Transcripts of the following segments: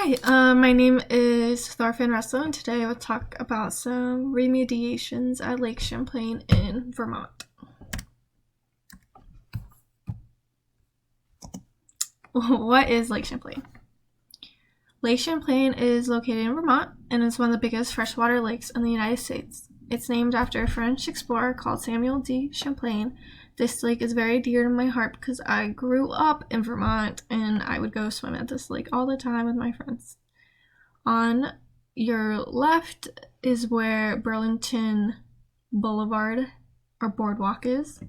Hi, my name is Thorfinn Russell, and today I will talk about some remediations at Lake Champlain in Vermont. What is Lake Champlain? Lake Champlain is located in Vermont and is one of the biggest freshwater lakes in the United States. It's named after a French explorer called Samuel de Champlain. This lake is very dear to my heart because I grew up in Vermont and I would go swim at this lake all the time with my friends. On your left is where Burlington Boulevard or Boardwalk is.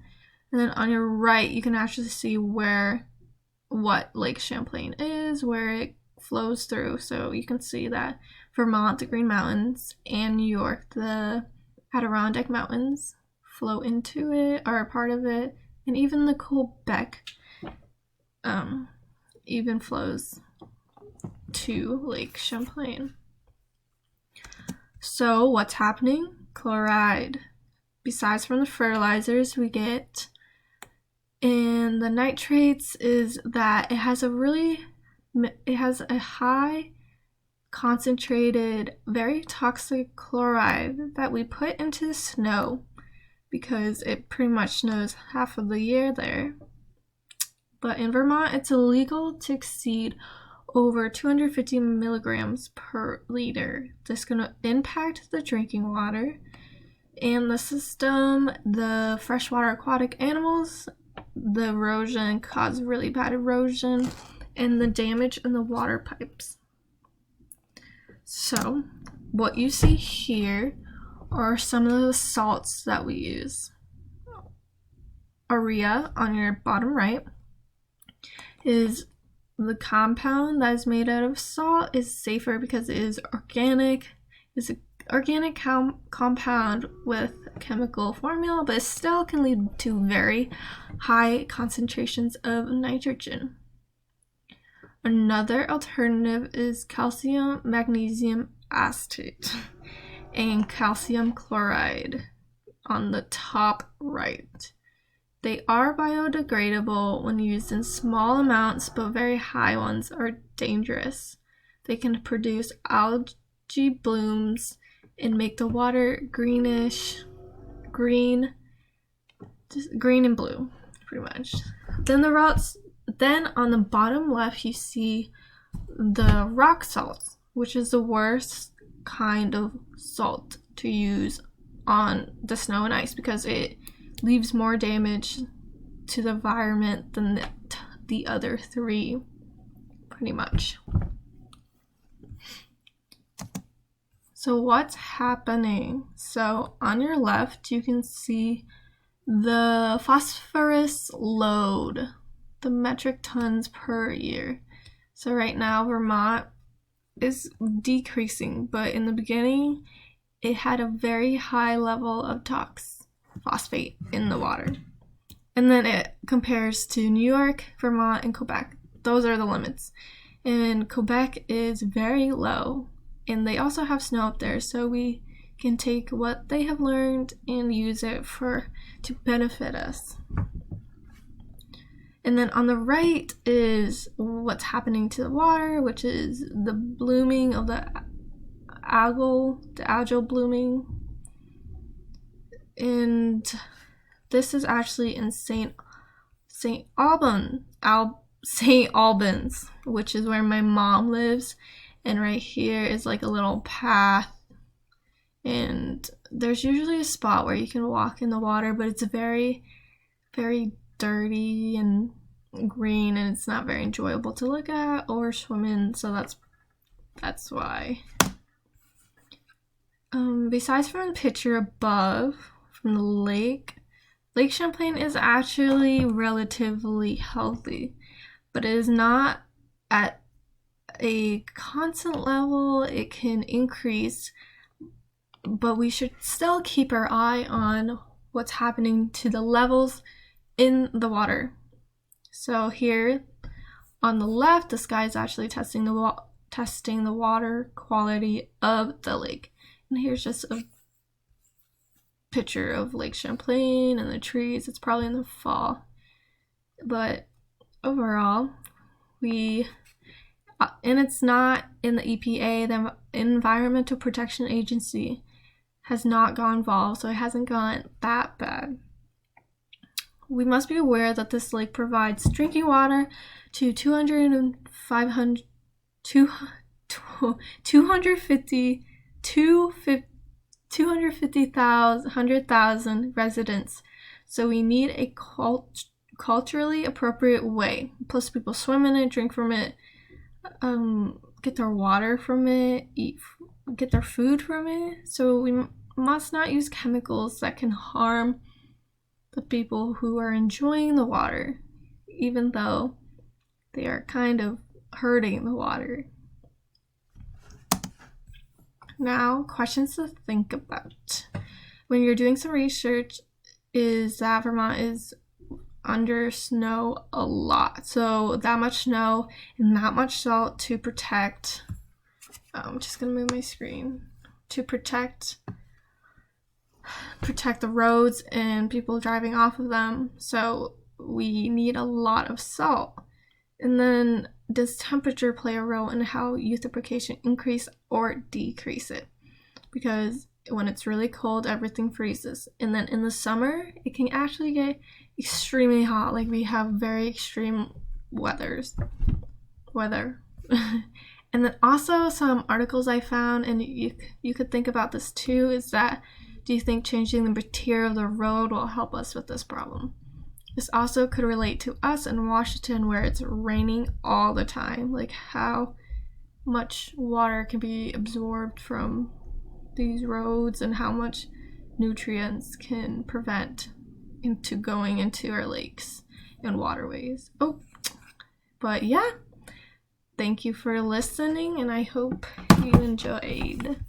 And then on your right, you can actually see what Lake Champlain is, where it flows through. So you can see that Vermont, the Green Mountains, and New York, the Adirondack Mountains, flow into it, or a part of it, and even the Quebec even flows to Lake Champlain. So what's happening? Chloride. Besides from the fertilizers we get and the nitrates, is that it has a high concentrated, very toxic chloride that we put into the snow because it pretty much snows half of the year there. But in Vermont, it's illegal to exceed over 250 milligrams per liter. This is going to impact the drinking water and the system, the freshwater aquatic animals. The erosion causes really bad erosion and the damage in the water pipes. So what you see here are some of the salts that we use. Urea on your bottom right is the compound that is made out of salt, is safer because it is organic. It's an organic compound with a chemical formula, but it still can lead to very high concentrations of nitrogen. Another alternative is calcium magnesium acetate and calcium chloride on the top right. They are biodegradable when used in small amounts, but very high ones are dangerous. They can produce algae blooms and make the water green and blue, pretty much. Then on the bottom left, you see the rock salt, which is the worst kind of salt to use on the snow and ice because it leaves more damage to the environment than the other three, pretty much. So what's happening? So on your left, you can see the phosphorus load, the metric tons per year. So right now, Vermont is decreasing, but in the beginning, it had a very high level of phosphate in the water. And then it compares to New York, Vermont, and Quebec. Those are the limits. And Quebec is very low. And they also have snow up there, so we can take what they have learned and use it to benefit us. And then on the right is what's happening to the water, which is the blooming of the algal blooming. And this is actually in St. Albans, which is where my mom lives. And right here is like a little path. And there's usually a spot where you can walk in the water, but it's very, very dirty and green, and it's not very enjoyable to look at or swim in. So that's why. Besides from the picture above, from the lake, Lake Champlain is actually relatively healthy, but it is not at a constant level. It can increase, but we should still keep our eye on what's happening to the levels in the water. So here on the left, this guy is actually testing the water quality of the lake. And here's just a picture of Lake Champlain and the trees. It's probably in the fall. But overall, we And it's not in the EPA, the Environmental Protection Agency has not got involved, so it hasn't gone that bad. We must be aware that this lake provides drinking water to 250,000 residents. So we need a culturally appropriate way. Plus, people swim in it, drink from it, get their water from it, get their food from it. So we must not use chemicals that can harm the people who are enjoying the water, even though they are kind of hurting the water. Now, questions to think about. When you're doing some research, is that Vermont is under snow a lot. So that much snow and that much salt to protect, I'm just gonna move my screen, to protect the roads and people driving off of them. So we need a lot of salt. And then does temperature play a role in how eutrophication increase or decrease it? Because when it's really cold, everything freezes. And then in the summer, it can actually get extremely hot. Like we have very extreme weather. And then also some articles I found, and you could think about this too, is that do you think changing the material of the road will help us with this problem? This also could relate to us in Washington where it's raining all the time. Like how much water can be absorbed from these roads and how much nutrients can prevent into going into our lakes and waterways. But yeah, thank you for listening and I hope you enjoyed.